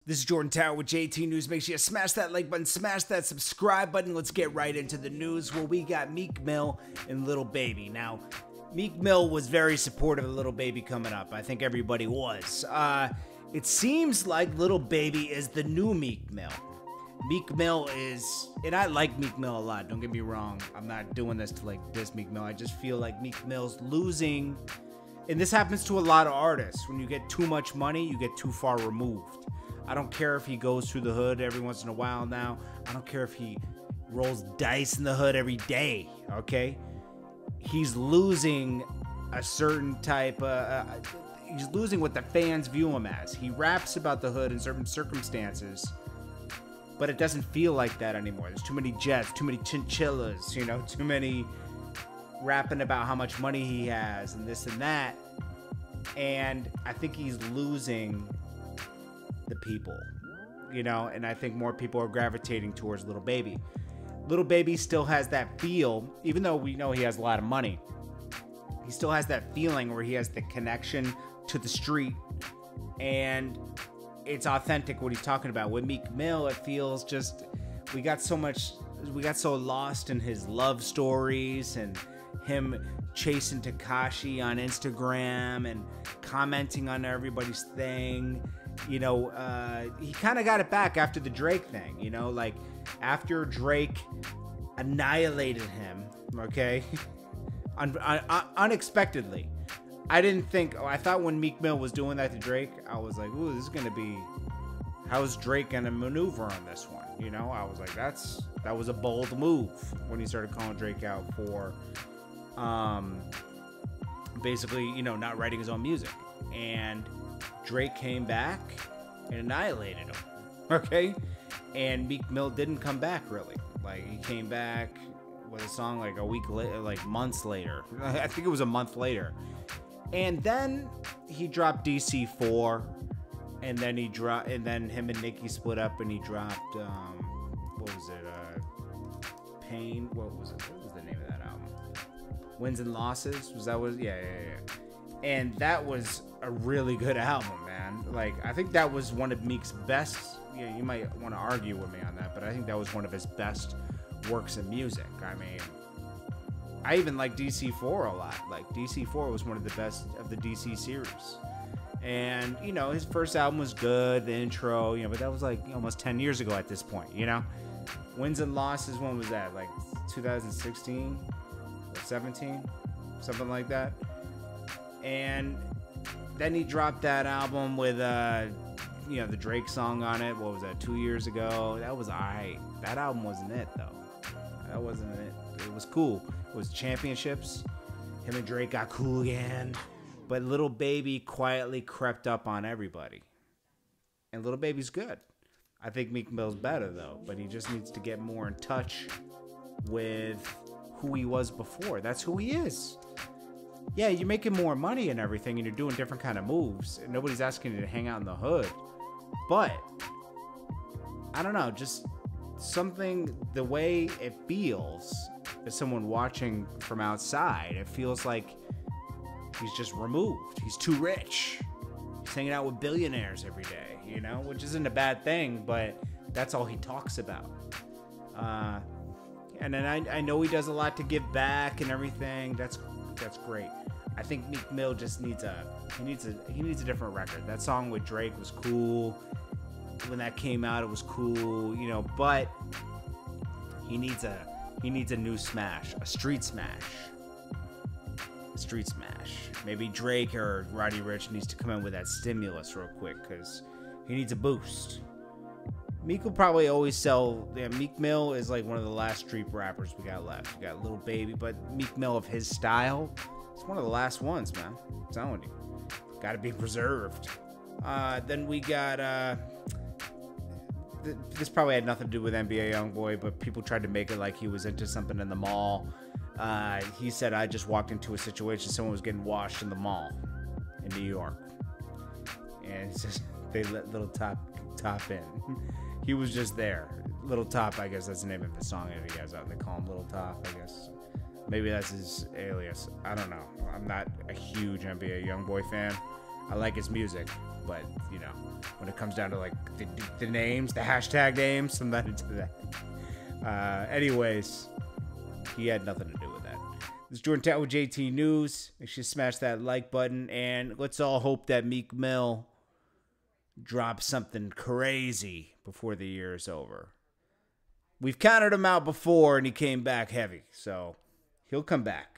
This is Jordan Tower with JT News. Make sure you smash that like button, smash that subscribe button. Let's get right into the news. Well, we got Meek Mill and Lil Baby. Now, Meek Mill was very supportive of Lil Baby coming up. I think everybody was. It seems like Lil Baby is the new Meek Mill. Meek Mill is, and I like Meek Mill a lot, don't get me wrong. I'm not doing this to like diss Meek Mill. I just feel like Meek Mill's losing, and this happens to a lot of artists. When you get too much money, you get too far removed. I don't care if he goes through the hood every once in a while now. I don't care if he rolls dice in the hood every day, okay? He's losing a certain type of, he's losing what the fans view him as. He raps about the hood in certain circumstances, but it doesn't feel like that anymore. There's too many jets, too many chinchillas, you know, too many rapping about how much money he has and this and that. And I think he's losing the people, you know, and I think more people are gravitating towards Lil Baby. Lil Baby still has that feel, even though we know he has a lot of money, he still has that feeling where he has the connection to the street, and it's authentic what he's talking about. With Meek Mill, it feels just, we got so lost in his love stories and him chasing Tekashi on Instagram and commenting on everybody's thing. You know, he kind of got it back after the Drake thing, you know, like after Drake annihilated him, okay, unexpectedly. I thought when Meek Mill was doing that to Drake, I was like, ooh, this is going to be, how's Drake going to maneuver on this one? You know, I was like, that was a bold move when he started calling Drake out for, basically, you know, not writing his own music. And Drake came back and annihilated him, okay? And Meek Mill didn't come back, really. Like, he came back with a song like a week later, like months later. I think it was a month later. And then he dropped DC4, and then him and Nicki split up, and he dropped, what was it, Pain, what was the name of that album? Wins and Losses? Yeah. And that was a really good album, man. Like, I think that was one of Meek's best. You might want to argue with me on that, but I think that was one of his best works of music. I mean, I even like DC4 a lot. Like, DC4 was one of the best of the DC series. And, you know, his first album was good, the intro, you know, but that was like almost 10 years ago at this point, you know? Wins and Losses, when was that? Like 2016 or 17? Something like that. And then he dropped that album with, you know, the Drake song on it. What was that, 2 years ago? That was alright. That album wasn't it, though. That wasn't it. It was cool. It was Championships. Him and Drake got cool again. But Lil Baby quietly crept up on everybody. And Lil Baby's good. I think Meek Mill's better, though. But he just needs to get more in touch with who he was before. That's who he is. Yeah, you're making more money and everything, and you're doing different kind of moves, and nobody's asking you to hang out in the hood. But I don't know, just something, the way it feels as someone watching from outside, it feels like he's just removed. He's too rich. He's hanging out with billionaires every day, you know, which isn't a bad thing, but that's all he talks about. And then I know he does a lot to give back and everything. That's great. I think Meek Mill just needs a different record. That song with Drake was cool. When that came out, it was cool, you know, but he needs a new smash, a street smash. A street smash. Maybe Drake or Roddy Ricch needs to come in with that stimulus real quick, because he needs a boost. Meek will probably always sell. Yeah, Meek Mill is like one of the last street rappers we got left. We got Lil Baby, but Meek Mill of his style, it's one of the last ones, man. I'm telling you, got to be preserved. Then we got. This probably had nothing to do with NBA Youngboy, but people tried to make it like he was into something in the mall. He said, "I just walked into a situation. Someone was getting washed in the mall in New York, and he says they let Little Top in." He was just there. Little Top, I guess that's the name of the song that he has out. They call him Little Top, I guess. Maybe that's his alias. I don't know. I'm not a huge NBA Youngboy fan. I like his music, but you know, when it comes down to like the names, the hashtag names, I'm not into that. Anyways, he had nothing to do with that. This is Jordan Tower with JT News. Make sure you smash that like button, and let's all hope that Meek Mill drops something crazy before the year is over. We've counted him out before, and he came back heavy, so he'll come back.